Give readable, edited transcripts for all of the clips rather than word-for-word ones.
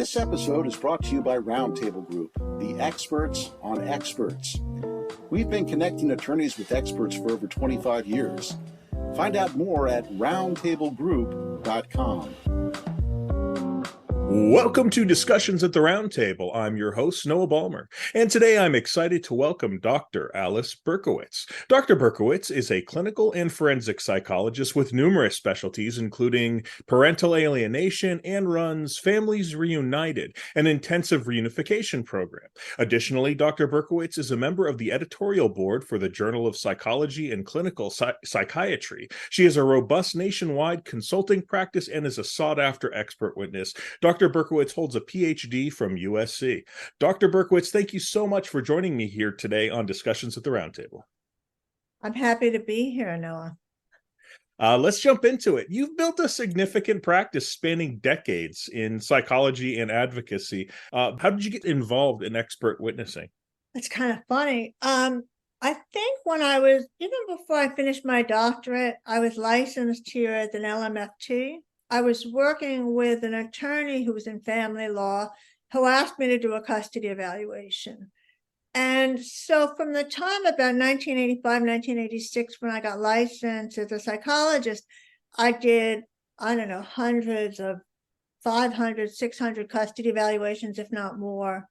This episode is brought to you by Roundtable Group, the experts on experts. We've been connecting attorneys with experts for over 25 years. Find out more at roundtablegroup.com. Welcome to Discussions at the Roundtable. I'm your host, Noah Ballmer, and today I'm excited to welcome Dr. Alice Berkowitz. Dr. Berkowitz is a clinical and forensic psychologist with numerous specialties, including parental alienation, and runs Families Reunited, an intensive reunification program. Additionally, Dr. Berkowitz is a member of the editorial board for the Journal of Psychology and Clinical Psychiatry. She has a robust nationwide consulting practice and is a sought-after expert witness. Dr. Berkowitz holds a PhD from USC. Dr. Berkowitz, thank you so much for joining me here today on Discussions at the Roundtable. I'm happy to be here, Noah. Let's jump into it. You've built a significant practice spanning decades in psychology and advocacy. How did you get involved in expert witnessing? It's kind of funny. I think when I was, even before I finished my doctorate, I was licensed here as an LMFT. I was working with an attorney who was in family law who asked me to do a custody evaluation. And so from the time about 1985, 1986, when I got licensed as a psychologist, I did, hundreds of 500, 600 custody evaluations, if not more.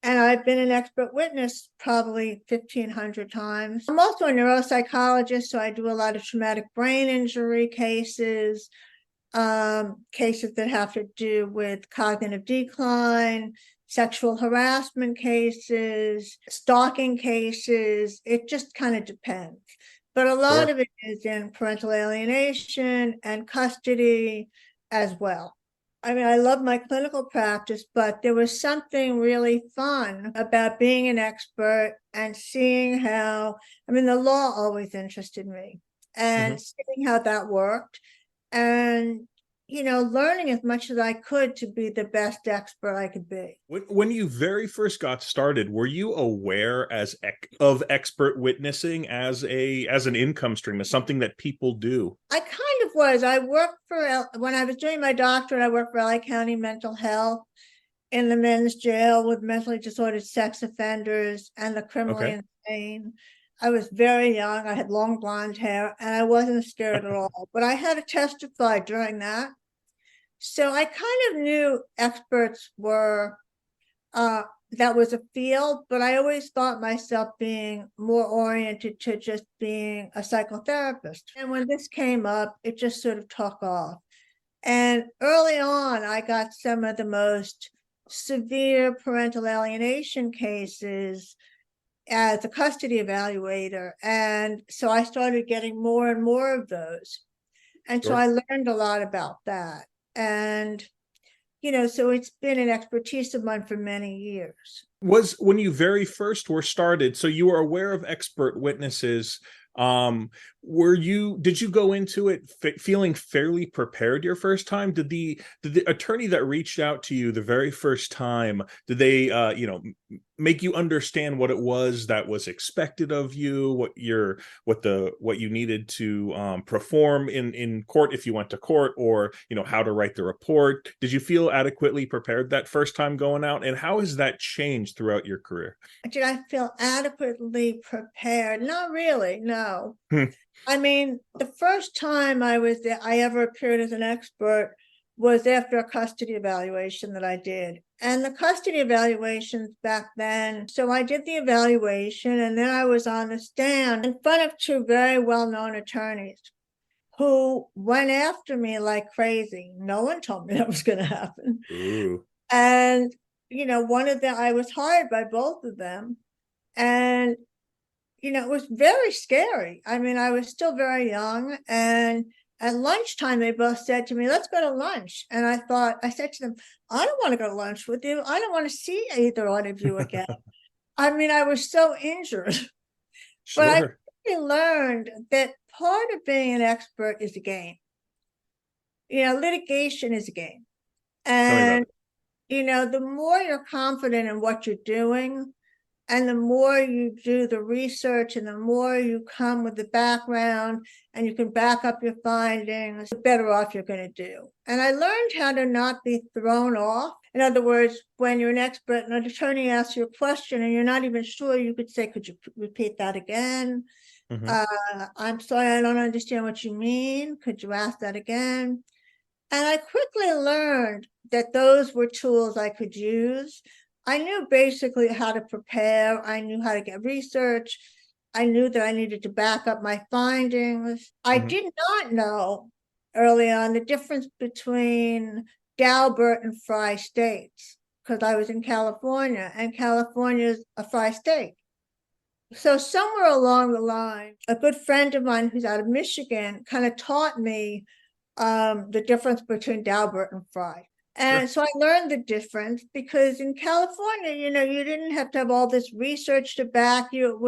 And I've been an expert witness probably 1,500 times. I'm also a neuropsychologist, so I do a lot of traumatic brain injury cases, cases that have to do with cognitive decline, sexual harassment cases, stalking cases. It just kind of depends. But a lot of it is in parental alienation and custody as well. I mean, I love my clinical practice, but there was something really fun about being an expert and seeing how, the law always interested me, and seeing how that worked. And, learning as much as I could to be the best expert I could be. When you very first got started, were you aware of expert witnessing as an income stream, as something that people do? I kind of was. I worked when I was doing my doctorate, I worked for LA County Mental Health in the men's jail with mentally disordered sex offenders and the criminally insane. I was very young. I had long blonde hair and I wasn't scared at all, but I had to testify during that. So I kind of knew experts were, that was a field, but I always thought myself being more oriented to just being a psychotherapist. And when this came up, it just sort of took off. And early on, I got some of the most severe parental alienation cases as a custody evaluator. And so I started getting more and more of those. And so I learned a lot about that. And, so it's been an expertise of mine for many years. Was when you very first were started, so you were aware of expert witnesses. Did you go into it feeling fairly prepared your first time? Did the attorney that reached out to you the very first time, did they make you understand what it was that was expected of you, what you needed to perform in court if you went to court, or how to write the report? Did you feel adequately prepared that first time going out, and how has that changed throughout your career? Did I feel adequately prepared? Not really, no. The first time I ever appeared as an expert was after a custody evaluation that I did. And the custody evaluations back then, so I did the evaluation and then I was on the stand in front of two very well-known attorneys who went after me like crazy. No one told me that was going to happen. Ooh. And, one of them, I was hired by both of them. And it was very scary. I was still very young. And at lunchtime, they both said to me, let's go to lunch. And I said to them, I don't want to go to lunch with you. I don't want to see either one of you again. I was so injured. Sure. But I quickly learned that part of being an expert is a game. Litigation is a game. And, the more you're confident in what you're doing, And the more you do the research and the more you come with the background and you can back up your findings, the better off you're going to do. And I learned how to not be thrown off. In other words, when you're an expert and an attorney asks you a question and you're not even sure, you could say, could you repeat that again? I'm sorry, I don't understand what you mean. Could you ask that again? And I quickly learned that those were tools I could use. I knew basically how to prepare. I knew how to get research. I knew that I needed to back up my findings. I did not know early on the difference between Daubert and Frye states, because I was in California, and California is a Frye state. So somewhere along the line, a good friend of mine who's out of Michigan kind of taught me the difference between Daubert and Frye. And so I learned the difference because in California, you know, you didn't have to have all this research to back you.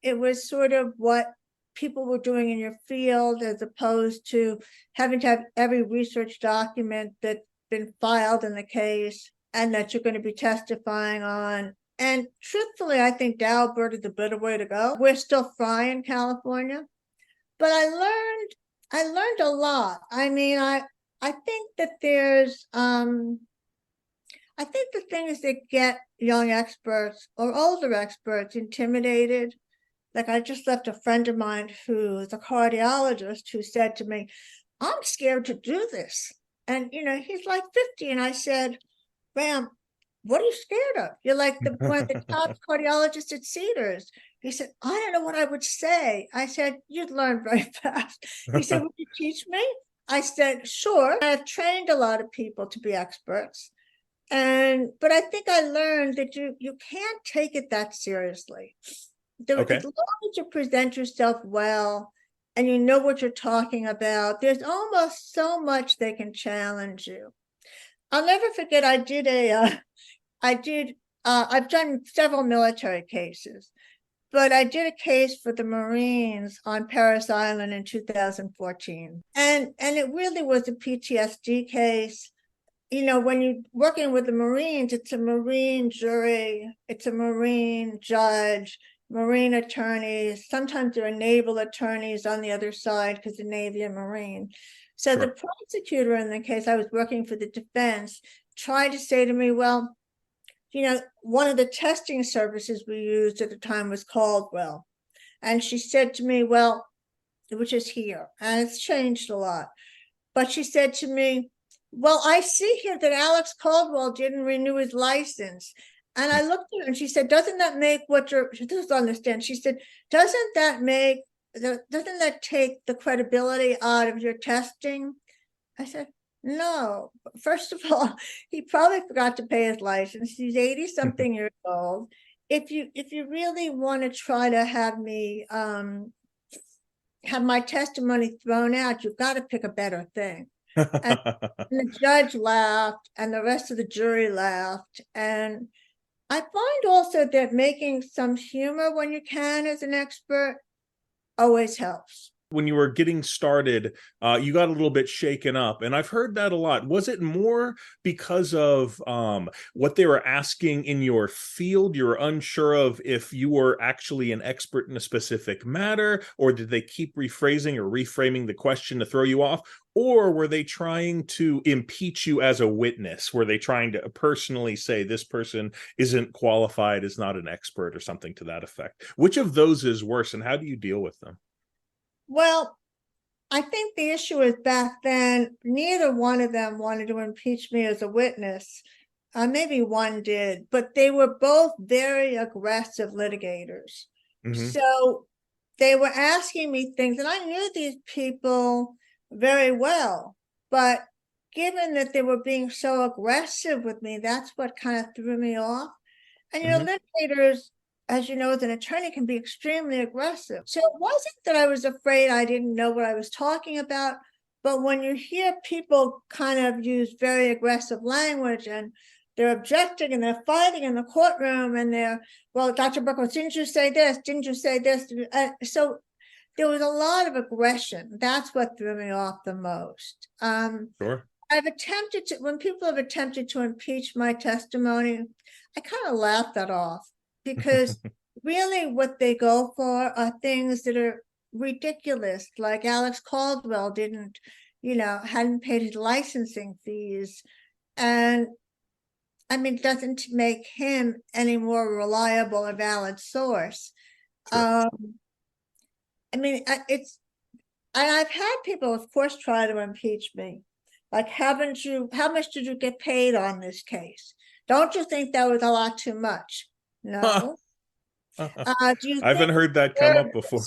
It was sort of what people were doing in your field, as opposed to having to have every research document that's been filed in the case and that you're going to be testifying on. And truthfully, I think Daubert is a better way to go. We're still Frye in California, but I learned a lot. I mean, I think that there's, I think the things that get young experts or older experts intimidated, like I just left a friend of mine who's a cardiologist who said to me, I'm scared to do this. And, you know, he's like 50. And I said, Ram, what are you scared of? You're like one of the top cardiologists at Cedars. He said, I don't know what I would say. I said, you'd learn very fast. He said, would you teach me? I said, sure. I've trained a lot of people to be experts. But I think I learned that you can't take it that seriously. As long as you present yourself well and you know what you're talking about, there's almost so much they can challenge you. I'll never forget, I've done several military cases, but I did a case for the Marines on Parris Island in 2014. And it really was a PTSD case. You know, when you're working with the Marines, it's a Marine jury, it's a Marine judge, Marine attorneys. Sometimes there are naval attorneys on the other side because the Navy and Marine. So the prosecutor in the case, I was working for the defense, tried to say to me, well, you know, one of the testing services we used at the time was Caldwell. And she said to me, well, which is here, and it's changed a lot. But she said to me, well, I see here that Alex Caldwell didn't renew his license. And I looked at her and she said, doesn't that make what you're, she doesn't understand. She said, doesn't that take the credibility out of your testing? I said, no. First of all, he probably forgot to pay his license. He's 80-something years old. If you really want to try to have me have my testimony thrown out, you've got to pick a better thing. And the judge laughed and the rest of the jury laughed. And I find also that making some humor when you can as an expert always helps. When you were getting started, you got a little bit shaken up, and I've heard that a lot. Was it more because of what they were asking in your field? You were unsure of if you were actually an expert in a specific matter, or did they keep rephrasing or reframing the question to throw you off? Or were they trying to impeach you as a witness? Were they trying to personally say this person isn't qualified, is not an expert, or something to that effect? Which of those is worse, and how do you deal with them? Well, I think the issue is back then, neither one of them wanted to impeach me as a witness. Maybe one did, but they were both very aggressive litigators. So they were asking me things, and I knew these people very well, but given that they were being so aggressive with me, that's what kind of threw me off. And, you know, litigators, as you know, as an attorney, can be extremely aggressive. So it wasn't that I was afraid I didn't know what I was talking about, but when you hear people kind of use very aggressive language and they're objecting and they're fighting in the courtroom and they're, well, Dr. Berkowitz, didn't you say this? Didn't you say this? So there was a lot of aggression. That's what threw me off the most. Sure. I've attempted to, when people have attempted to impeach my testimony, I kind of laugh that off. because really what they go for are things that are ridiculous, like Alex Caldwell hadn't paid his licensing fees. And I mean, it doesn't make him any more reliable or valid source. Sure. I mean, and I've had people, of course, try to impeach me. Like, how much did you get paid on this case? Don't you think that was a lot too much? No. Do you I haven't think heard that come up before.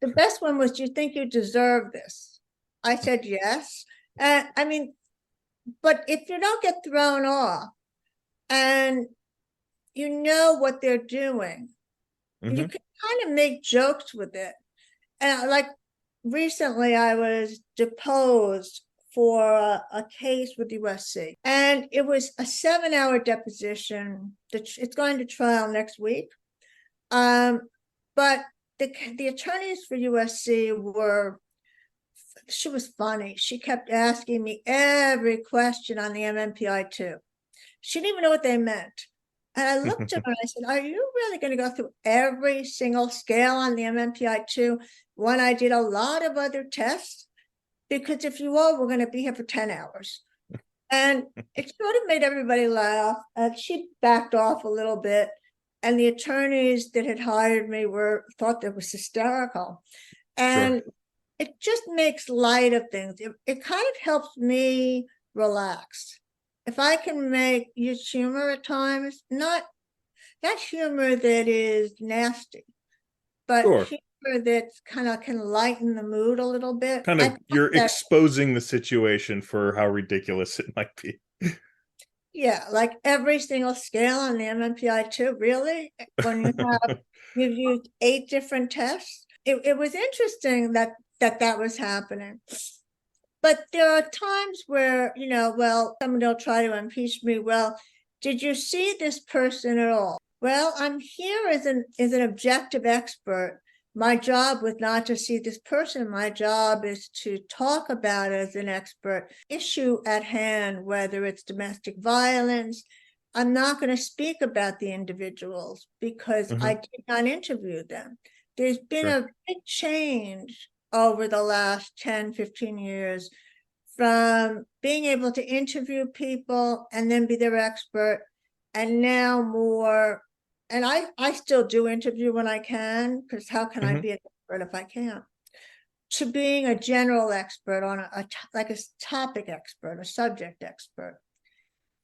The best one was, do you think you deserve this? I said yes. I mean, but if you don't get thrown off and you know what they're doing, you can kind of make jokes with it. And like recently I was deposed for a case with USC, and it was a 7-hour deposition. It's going to trial next week. But the attorneys for USC she was funny. She kept asking me every question on the MMPI-2. She didn't even know what they meant. And I looked at her and I said, are you really going to go through every single scale on the MMPI-2 when I did a lot of other tests? Because if you are, we're going to be here for 10 hours. And it sort of made everybody laugh. She backed off a little bit. And the attorneys that had hired me thought that was hysterical. And it just makes light of things. It kind of helps me relax. If I can use humor at times, not humor that is nasty, but humor that kind of can lighten the mood a little bit. Kind of, you're exposing the situation for how ridiculous it might be. Yeah, like every single scale on the MMPI-2, really? When you've used 8 different tests? It was interesting that was happening. But there are times where, someone will try to impeach me. Well, did you see this person at all? Well, I'm here as an objective expert. My job was not to see this person. My job is to talk about, as an expert, issue at hand, whether it's domestic violence. I'm not going to speak about the individuals because I did not interview them. There's been a big change over the last 10, 15 years from being able to interview people and then be their expert, and now more. And I still do interview when I can, because how can I be an expert if I can't? To being a general expert on a topic expert, a subject expert.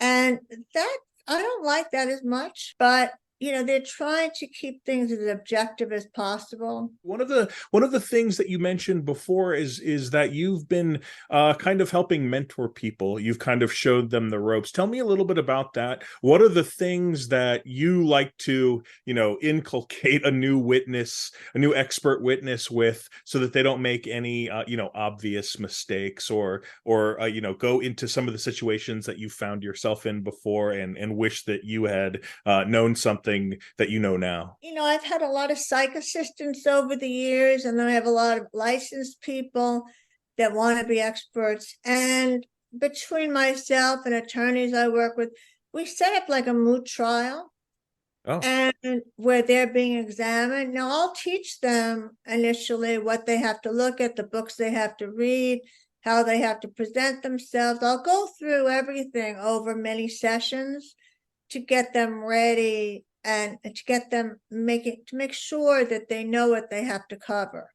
And that, I don't like that as much, but they're trying to keep things as objective as possible. One of the things that you mentioned before is that you've been kind of helping mentor people. You've kind of showed them the ropes. Tell me a little bit about that. What are the things that you like to, inculcate a new expert witness with, so that they don't make any, obvious mistakes or go into some of the situations that you found yourself in before and wish that you had known something that you know now? I've had a lot of psych assistants over the years, and then I have a lot of licensed people that want to be experts. And between myself and attorneys I work with, we set up like a moot trial. And where they're being examined. Now, I'll teach them initially what they have to look at, the books they have to read, how they have to present themselves. I'll go through everything over many sessions to get them ready and to get them to make sure that they know what they have to cover.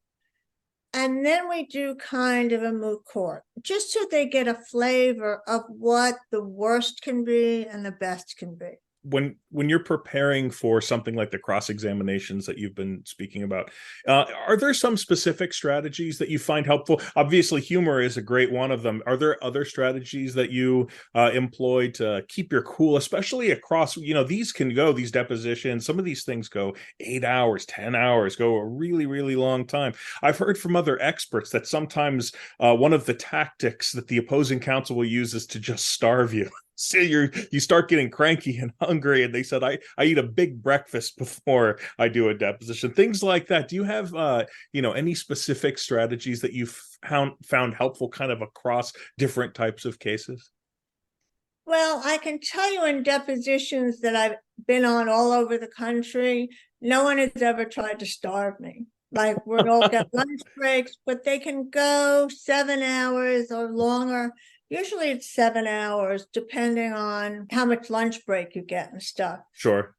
And then we do kind of a moot court, just so they get a flavor of what the worst can be and the best can be. When you're preparing for something like the cross-examinations that you've been speaking about, are there some specific strategies that you find helpful? Obviously, humor is a great one of them. Are there other strategies that you employ to keep your cool, especially across, these depositions, some of these things go 8 hours, 10 hours, go a really, really long time. I've heard from other experts that sometimes one of the tactics that the opposing counsel will use is to just starve you. So you start getting cranky and hungry, and they said, I eat a big breakfast before I do a deposition, things like that. Do you have any specific strategies that you've found helpful kind of across different types of cases? Well, I can tell you in depositions that I've been on all over the country, no one has ever tried to starve me. Like, we'd all get lunch breaks, but they can go 7 hours or longer. Usually it's 7 hours, depending on how much lunch break you get and stuff. Sure.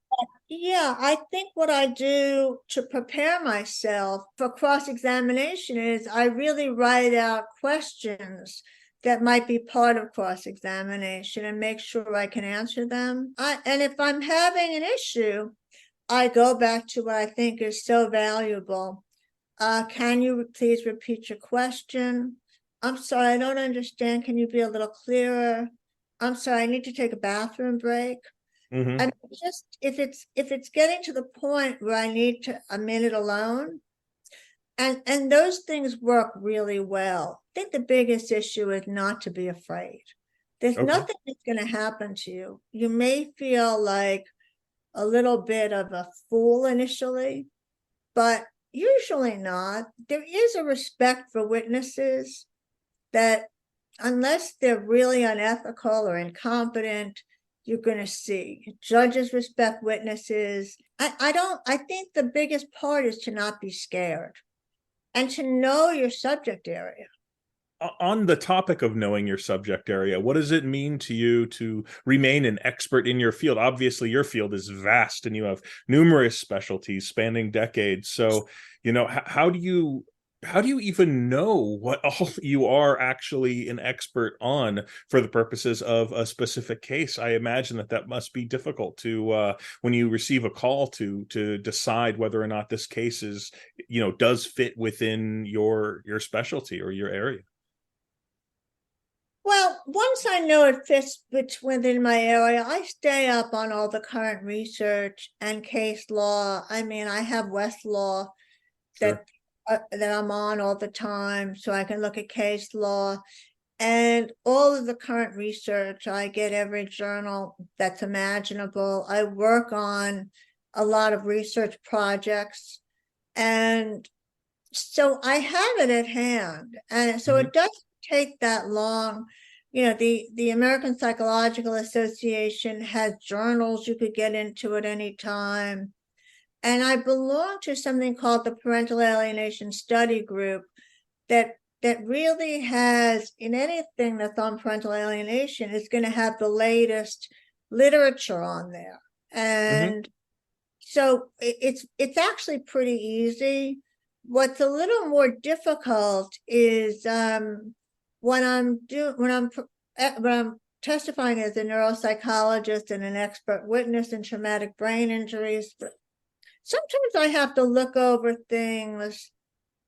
Yeah, I think what I do to prepare myself for cross-examination is I really write out questions that might be part of cross-examination and make sure I can answer them. And if I'm having an issue, I go back to what I think is so valuable. Can you please repeat your question? I'm sorry, I don't understand. Can you be a little clearer? I'm sorry, I need to take a bathroom break. Mm-hmm. And just if it's getting to the point where I need a minute alone, and those things work really well. I think the biggest issue is not to be afraid. There's Okay. nothing that's going to happen to you. You may feel like a little bit of a fool initially, but usually not. There is a respect for witnesses that, unless they're really unethical or incompetent, you're going to see. Judges respect witnesses. I think the biggest part is to not be scared and to know your subject area. On the topic of knowing your subject area, what does it mean to you to remain an expert in your field? Obviously, your field is vast and you have numerous specialties spanning decades. So, how do you even know what all you are actually an expert on for the purposes of a specific case? I imagine that must be difficult to when you receive a call to decide whether or not this case is, does fit within your specialty or your area. Well, once I know it fits within my area, I stay up on all the current research and case law. I mean, I have Westlaw Sure. that I'm on all the time, so I can look at case law and all of the current research. I get every journal that's imaginable. I work on a lot of research projects, and so I have it at hand. And so it doesn't take that long. The American Psychological Association has journals you could get into at any time. And I belong to something called the Parental Alienation Study Group that really has, in anything that's on parental alienation, is going to have the latest literature on there. And so it's actually pretty easy. What's a little more difficult is when I'm testifying as a neuropsychologist and an expert witness in traumatic brain injuries. Sometimes I have to look over things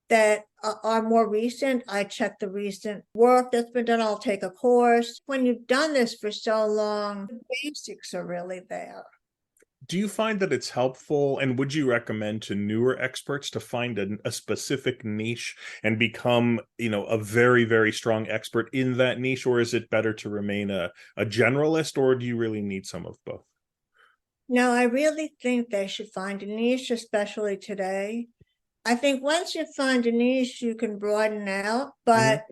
that are more recent. I check the recent work that's been done. I'll take a course. When you've done this for so long, the basics are really there. Do you find that it's helpful, and would you recommend to newer experts to find a specific niche and become, a very, very strong expert in that niche? Or is it better to remain a generalist, or do you really need some of both? No, I really think they should find a niche, especially today. I think once you find a niche, you can broaden out, but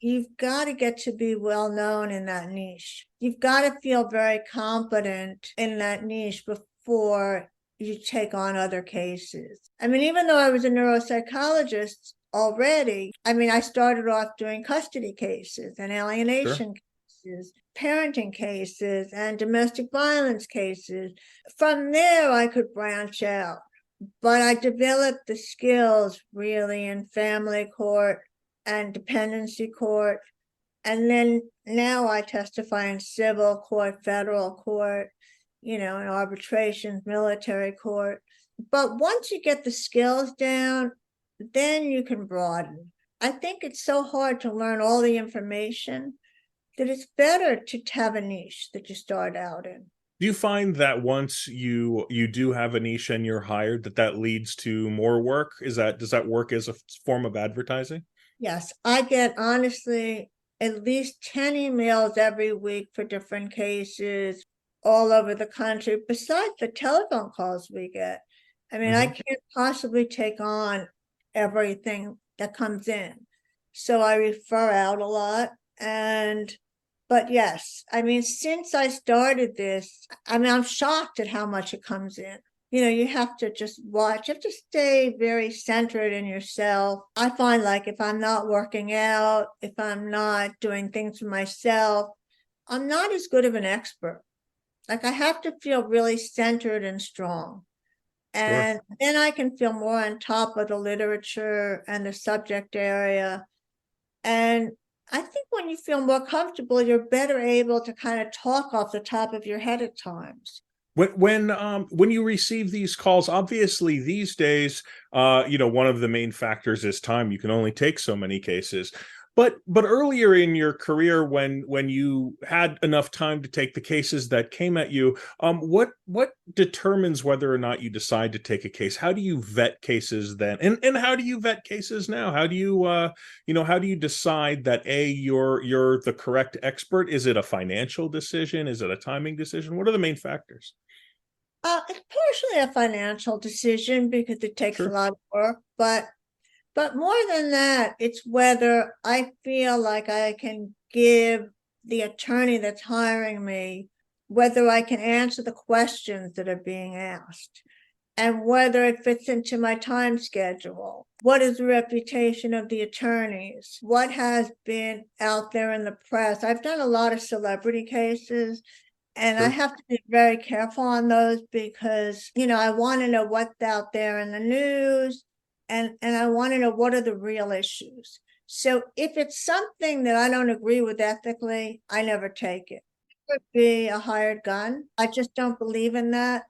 you've got to get to be well known in that niche. You've got to feel very competent in that niche before you take on other cases. I mean, even though I was a neuropsychologist already, I started off doing custody cases and alienation cases, parenting cases, and domestic violence cases. From there, I could branch out. But I developed the skills really in family court and dependency court. And then now I testify in civil court, federal court, in arbitration, military court. But once you get the skills down, then you can broaden. I think it's so hard to learn all the information that it's better to have a niche that you start out in. Do you find that once you do have a niche and you're hired, that leads to more work? Does that work as a form of advertising? Yes, I get, honestly, at least 10 emails every week for different cases all over the country, besides the telephone calls we get. I can't possibly take on everything that comes in. So I refer out a lot, and But yes, I mean, since I started this, I mean, I'm shocked at how much it comes in. You have to just watch, you have to stay very centered in yourself. I find like if I'm not working out, if I'm not doing things for myself, I'm not as good of an expert. Like I have to feel really centered and strong. Sure. And then I can feel more on top of the literature and the subject area. And I think when you feel more comfortable, you're better able to kind of talk off the top of your head at times. When you receive these calls, obviously these days, one of the main factors is time. You can only take so many cases. But earlier in your career, when you had enough time to take the cases that came at you, what determines whether or not you decide to take a case? How do you vet cases then? And how do you vet cases now? How do you how do you decide that you're the correct expert? Is it a financial decision? Is it a timing decision? What are the main factors? It's partially a financial decision because it takes a Sure. lot of work, but more than that, it's whether I feel like I can give the attorney that's hiring me, whether I can answer the questions that are being asked, and whether it fits into my time schedule. What is the reputation of the attorneys? What has been out there in the press? I've done a lot of celebrity cases. And I Sure. have to be very careful on those because, I want to know what's out there in the news and I want to know what are the real issues. So if it's something that I don't agree with ethically, I never take it. It could be a hired gun. I just don't believe in that.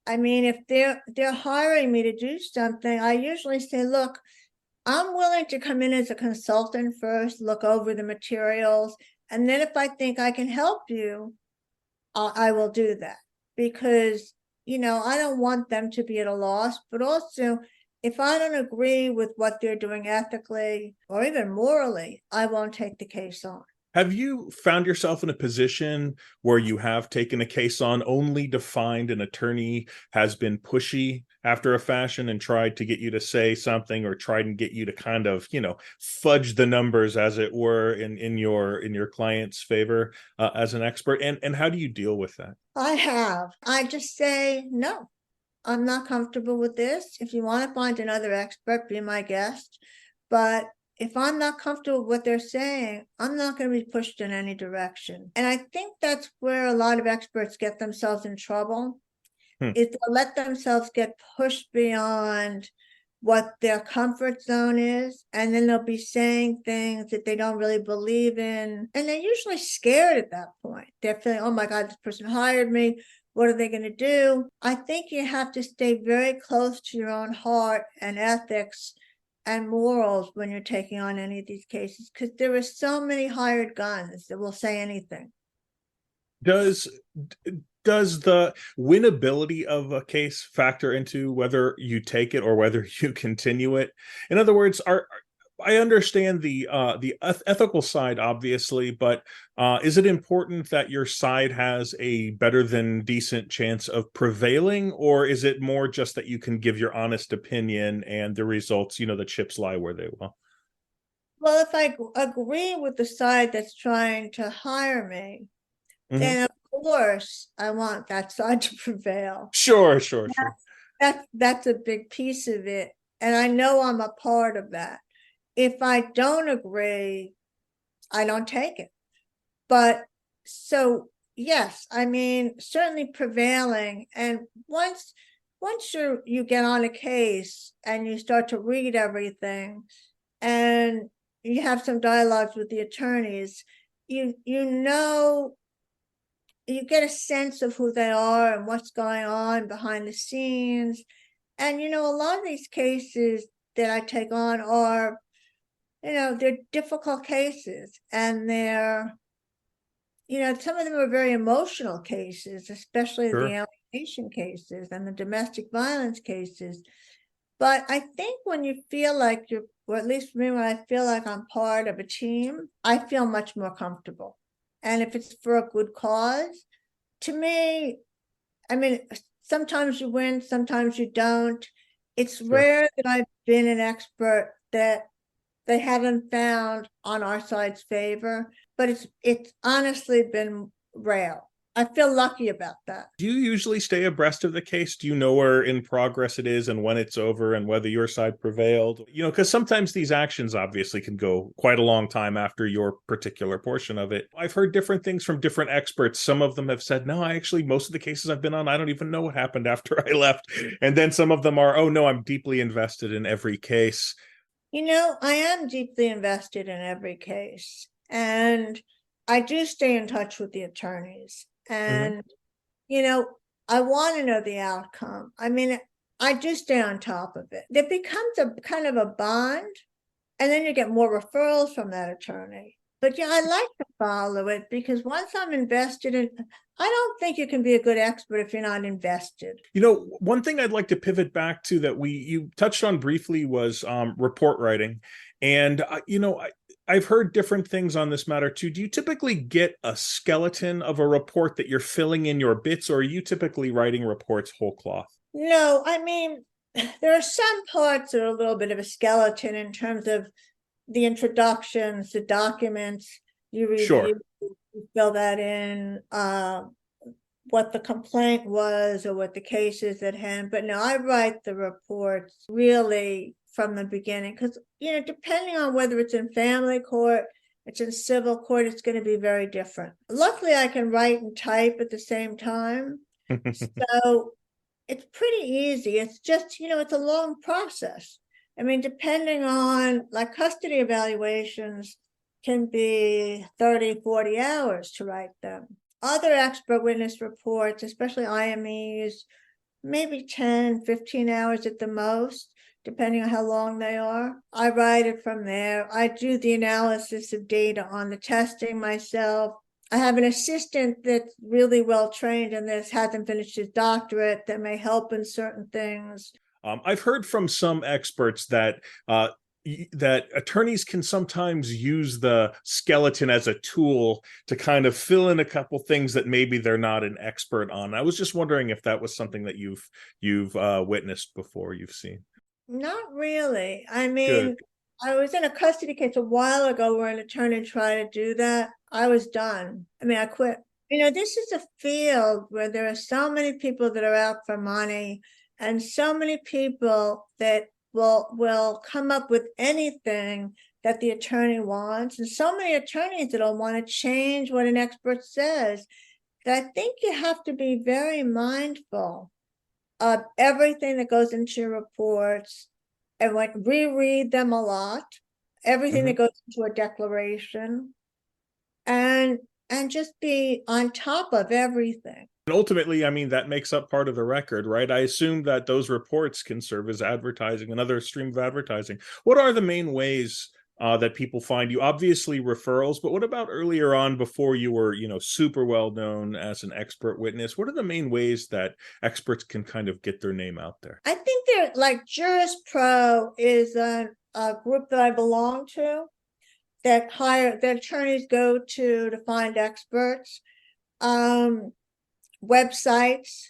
I mean, if they're hiring me to do something, I usually say, look, I'm willing to come in as a consultant first, look over the materials, and then if I think I can help you, I will do that because, I don't want them to be at a loss, but also if I don't agree with what they're doing ethically or even morally, I won't take the case on. Have you found yourself in a position where you have taken a case on only to find an attorney has been pushy after a fashion and tried to get you to say something or tried and get you to kind of, fudge the numbers, as it were, in your client's favor as an expert? And how do you deal with that? I just say, no, I'm not comfortable with this. If you want to find another expert, be my guest. But if I'm not comfortable with what they're saying, I'm not going to be pushed in any direction. And I think that's where a lot of experts get themselves in trouble, Hmm. is to let themselves get pushed beyond what their comfort zone is. And then they'll be saying things that they don't really believe in. And they're usually scared at that point. They're feeling, oh my God, this person hired me. What are they going to do? I think you have to stay very close to your own heart and ethics and morals when you're taking on any of these cases, because there are so many hired guns that will say anything. Does does the winnability of a case factor into whether you take it or whether you continue it? In other words, I understand the ethical side, obviously, but is it important that your side has a better than decent chance of prevailing, or is it more just that you can give your honest opinion and the results, the chips lie where they will? Well, if I agree with the side that's trying to hire me, Mhm. then of course I want that side to prevail. Sure, sure, sure. That's a big piece of it. And I know I'm a part of that. If I don't agree, I don't take it. But so yes, I mean, certainly prevailing. And once you get on a case and you start to read everything and you have some dialogues with the attorneys, you get a sense of who they are and what's going on behind the scenes. And a lot of these cases that I take on are, they're difficult cases, and some of them are very emotional cases, especially the Sure. alienation cases and the domestic violence cases. But I think when you feel like or at least for me, when I feel like I'm part of a team, I feel much more comfortable. And if it's for a good cause, to me, I mean, sometimes you win, sometimes you don't. It's Sure. rare that I've been an expert that they haven't found on our side's favor. but it's honestly been rare. I feel lucky about that. Do you usually stay abreast of the case? Do you know where in progress it is and when it's over and whether your side prevailed? Because sometimes these actions obviously can go quite a long time after your particular portion of it. I've heard different things from different experts. Some of them have said, no, most of the cases I've been on, I don't even know what happened after I left. And then some of them are, oh, no, I'm deeply invested in every case. I am deeply invested in every case. And I do stay in touch with the attorneys. And, I want to know the outcome. I mean, I do stay on top of it. It becomes a kind of a bond, and then you get more referrals from that attorney. But I like to follow it because once I'm invested in, I don't think you can be a good expert if you're not invested. One thing I'd like to pivot back to that you touched on briefly was report writing. And, I've heard different things on this matter too. Do you typically get a skeleton of a report that you're filling in your bits, or are you typically writing reports whole cloth? No, I mean, there are some parts that are a little bit of a skeleton in terms of the introductions, the documents you review, Sure. you fill that in, what the complaint was or what the case is at hand. But no, I write the reports really from the beginning because, depending on whether it's in family court, it's in civil court, it's going to be very different. Luckily, I can write and type at the same time. So it's pretty easy. It's just, it's a long process. I mean, depending on custody evaluations can be 30, 40 hours to write them. Other expert witness reports, especially IMEs, maybe 10, 15 hours at the most, depending on how long they are. I write it from there. I do the analysis of data on the testing myself. I have an assistant that's really well trained in this, hasn't finished his doctorate, that may help in certain things. I've heard from some experts that attorneys can sometimes use the skeleton as a tool to kind of fill in a couple things that maybe they're not an expert on. I was just wondering if that was something that you've witnessed before, you've seen. Not really. I mean, Good. I was in a custody case a while ago where an attorney tried to do that. I was done. I mean, I quit. This is a field where there are so many people that are out for money and so many people that will come up with anything that the attorney wants, and so many attorneys that'll want to change what an expert says, that I think you have to be very mindful of everything that goes into your reports and reread them a lot, everything that goes into a declaration, and just be on top of everything. And ultimately, I mean, that makes up part of the record, right? I assume that those reports can serve as advertising, another stream of advertising. What are the main ways that people find you? Obviously referrals, but what about earlier on before you were, super well known as an expert witness? What are the main ways that experts can kind of get their name out there? I think they're Juris Pro is a group that I belong to that attorneys go to find experts. Websites,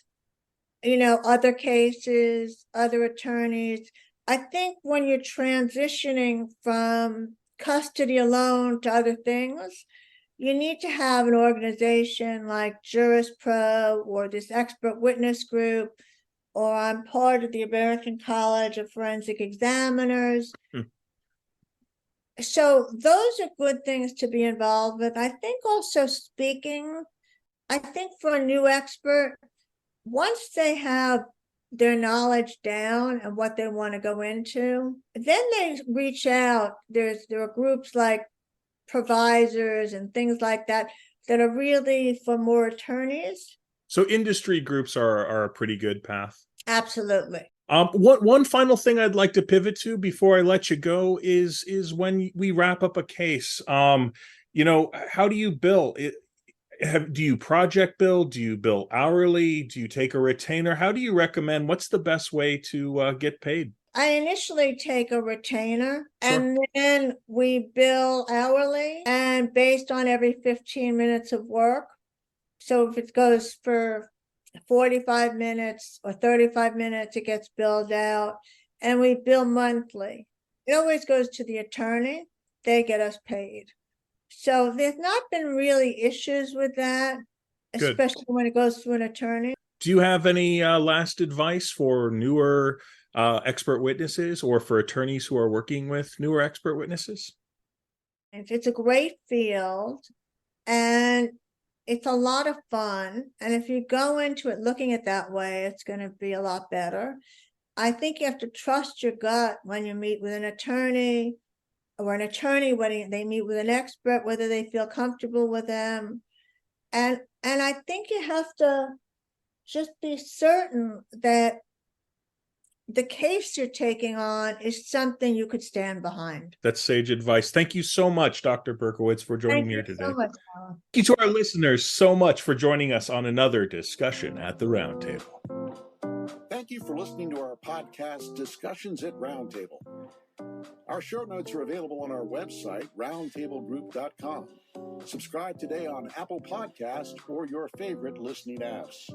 other cases, other attorneys. I think when you're transitioning from custody alone to other things, you need to have an organization like Juris Pro or this expert witness group, or I'm part of the American College of Forensic Examiners. So those are good things to be involved with. I think also speaking, I think for a new expert, once they have their knowledge down and what they want to go into, then they reach out. There are groups like provisors and things like that are really for more attorneys. So industry groups are a pretty good path. Absolutely. One final thing I'd like to pivot to before I let you go is when we wrap up a case. How do you bill it? Do you project bill? Do you bill hourly? Do you take a retainer? How do you recommend? What's the best way to get paid? I initially take a retainer, Sure. and then we bill hourly and based on every 15 minutes of work. So if it goes for 45 minutes or 35 minutes, it gets billed out, and we bill monthly. It always goes to the attorney. They get us paid. So there's not been really issues with that, Good. especially when it goes to an attorney. Do you have any last advice for newer expert witnesses or for attorneys who are working with newer expert witnesses? It's a great field and it's a lot of fun. And if you go into it looking at that way, it's going to be a lot better. I think you have to trust your gut when you meet with an attorney, or an attorney when they meet with an expert, whether they feel comfortable with them. And I think you have to just be certain that the case you're taking on is something you could stand behind. That's sage advice. Thank you so much, Dr. Berkowitz, for joining me here today. Thank you to our listeners so much for joining us on another discussion at the Roundtable. Thank you for listening to our podcast, Discussions at Roundtable. Our show notes are available on our website, roundtablegroup.com. Subscribe today on Apple Podcasts or your favorite listening apps.